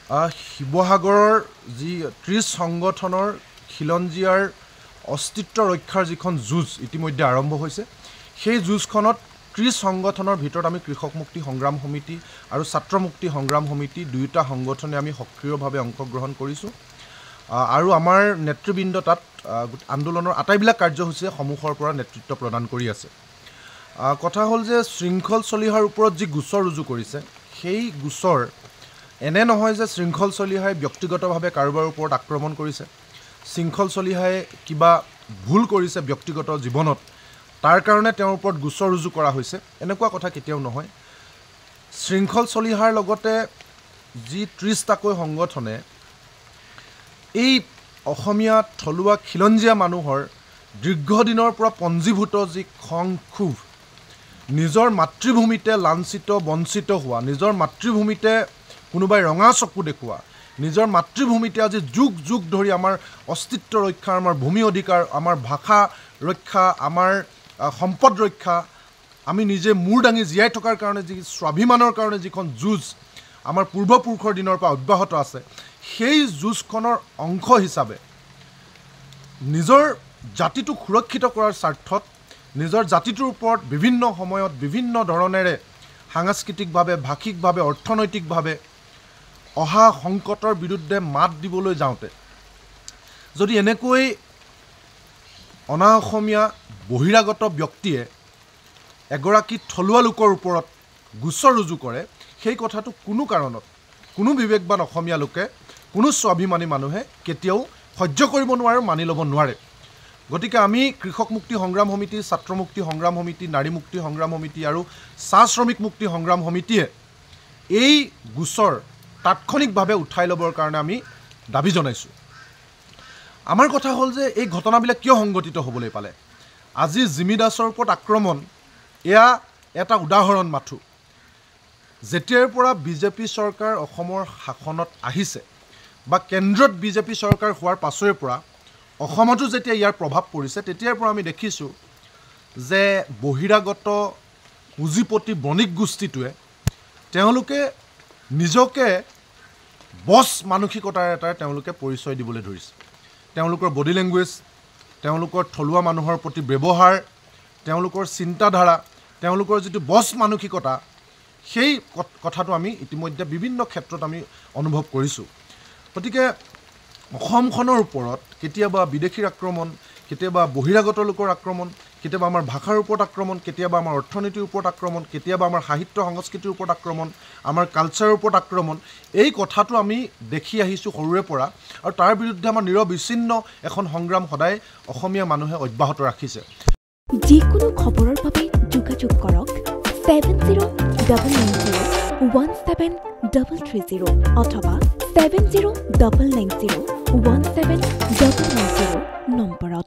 শিৱসাগৰৰ যি ৩০ সংগঠনৰ খিলঞ্জীয়াৰ অস্তিত্ব ৰক্ষাৰ যিখন যুঁজ ইতিমধ্যে আৰম্ভ হৈছে সেই যুঁজখনত ৩০ সংগঠনৰ ভিতৰত আমি কৃষক মুক্তি সংগ্ৰাম সমিতি আৰু ছাত্ৰ মুক্তি সংগ্ৰাম সমিতি দুয়োটা সংগঠনে আমি সক্ৰিয়ভাৱে অংশগ্ৰহণ কৰিছোঁ আৰু আমাৰ নেতৃবৃন্দ তাত আন্দোলনৰ আটাইবিলাক কাৰ্যসূচীয়ে সন্মুখৰ পৰা নেতৃত্ব প্ৰদান কৰি আছে কথা হ'ল যে শৃংখল চলিহাৰ ওপৰত যি গোচৰ ৰুজু কৰিছে সেই গোচৰ এনে নহয় যে শৃংখল চলিহাই ব্যক্তিগতভাৱে কাৰোবাৰ ওপৰত আক্ৰমণ কৰিছে শৃংখল চলিহাই কিবা ভুল কৰিছে ব্যক্তিগত জীৱনত তাৰ কাৰণে তেওঁৰ ওপৰত গোচৰ ৰুজু কৰা হৈছে এনেকুৱা কথা কেতিয়াও নহয় শৃংখল চলিহাৰ লগতে যি ৩০টাকৈ সংগঠনে এই অসমীয়া থলুৱা খিলঞ্জীয়া মানুহৰ দীৰ্ঘদিনৰ পৰা পঞ্জীভূত যি খং ক্ষোভ নিজৰ মাতৃভূমিতে লাঞ্ছিত বঞ্চিত হোৱা নিজৰ মাতৃভূমিতে কোনোবাই ৰঙা চকু দেখুওৱা নিজৰ মাতৃভূমিতে আজি যুগ যুগ ধৰি আমাৰ অস্তিত্ব ৰক্ষা আমাৰ ভূমি অধিকাৰ আমাৰ ভাষা ৰক্ষা আমাৰ সম্পদ ৰক্ষা আমি নিজে মূৰ দাঙি জীয়াই থকাৰ কাৰণে যি স্বাভিমানৰ কাৰণে যিখন যুঁজ আমাৰ পূৰ্বপুৰুষৰ দিনৰ পৰা অব্যাহত আছে সেই যুঁজখনৰ অংশ হিচাপে নিজৰ জাতিটোক সুৰক্ষিত কৰাৰ স্বাৰ্থত নিজৰ জাতিটোৰ ওপৰত বিভিন্ন সময়ত বিভিন্ন ধৰণেৰে সাংস্কৃতিকভাৱে ভাষিকভাৱে অৰ্থনৈতিকভাৱে অহা সংকটৰ বিৰুদ্ধে মাত দিবলৈ যাওঁতে যদি এনেকৈ অনা অসমীয়া বহিৰাগত ব্যক্তিয়ে এগৰাকী থলুৱা লোকৰ ওপৰত গোচৰ ৰুজু কৰে সেই কথাটো কোনো কাৰণত কোনো বিবেকবান অসমীয়া লোকে কোনো স্বাভিমানী মানুহে কেতিয়াও সহ্য কৰিব নোৱাৰে মানি ল'ব নোৱাৰে গতিকে আমি কৃষক মুক্তি সংগ্ৰাম সমিতি ছাত্ৰ মুক্তি সংগ্ৰাম সমিতি নাৰী মুক্তি সংগ্ৰাম সমিতি আৰু চাহ শ্ৰমিক মুক্তি সংগ্ৰাম সমিতিয়ে এই গোচৰ তাৎক্ষণিকভাৱে উঠাই ল'বৰ কাৰণে আমি দাবী জনাইছোঁ আমাৰ কথা হ'ল যে এই ঘটনাবিলাক কিয় সংঘটিত হ'বলৈ পালে আজি জিমি দাসৰ ওপৰত আক্ৰমণ এয়া এটা উদাহৰণ মাথো যেতিয়াৰ পৰা বিজেপি চৰকাৰ অসমৰ শাসনত আহিছে বা কেন্দ্ৰত বিজেপি চৰকাৰ হোৱাৰ পাছৰে পৰা অসমতো যেতিয়া ইয়াৰ প্ৰভাৱ পৰিছে তেতিয়াৰ পৰা আমি দেখিছোঁ যে বহিৰাগত পুঁজিপতি বণিক গোষ্ঠীটোৱে তেওঁলোকে নিজকে বছ মানসিকতাৰ এটা তেওঁলোকে পৰিচয় দিবলৈ ধৰিছে তেওঁলোকৰ বডি লেংগুৱেজ তেওঁলোকৰ থলুৱা মানুহৰ প্ৰতি ব্যৱহাৰ তেওঁলোকৰ চিন্তাধাৰা তেওঁলোকৰ যিটো বছ মানসিকতা সেই কথাটো আমি ইতিমধ্যে বিভিন্ন ক্ষেত্ৰত আমি অনুভৱ কৰিছোঁ গতিকে অসমখনৰ ওপৰত কেতিয়াবা বিদেশীৰ আক্ৰমণ কেতিয়াবা বহিৰাগত লোকৰ আক্ৰমণ কেতিয়াবা আমাৰ ভাষাৰ ওপৰত আক্ৰমণ কেতিয়াবা আমাৰ অৰ্থনীতিৰ ওপৰত আক্ৰমণ কেতিয়াবা আমাৰ সাহিত্য সংস্কৃতিৰ ওপৰত আক্ৰমণ আমাৰ কালচাৰৰ ওপৰত আক্ৰমণ এই কথাটো আমি দেখি আহিছোঁ সৰুৰে পৰা আৰু তাৰ বিৰুদ্ধে আমাৰ নিৰবিচ্ছিন্ন এখন সংগ্ৰাম সদায় অসমীয়া মানুহে অব্যাহত ৰাখিছে যিকোনো খবৰৰ বাবে যোগাযোগ কৰক 7099017330 অথবা 7099017390 নম্বৰত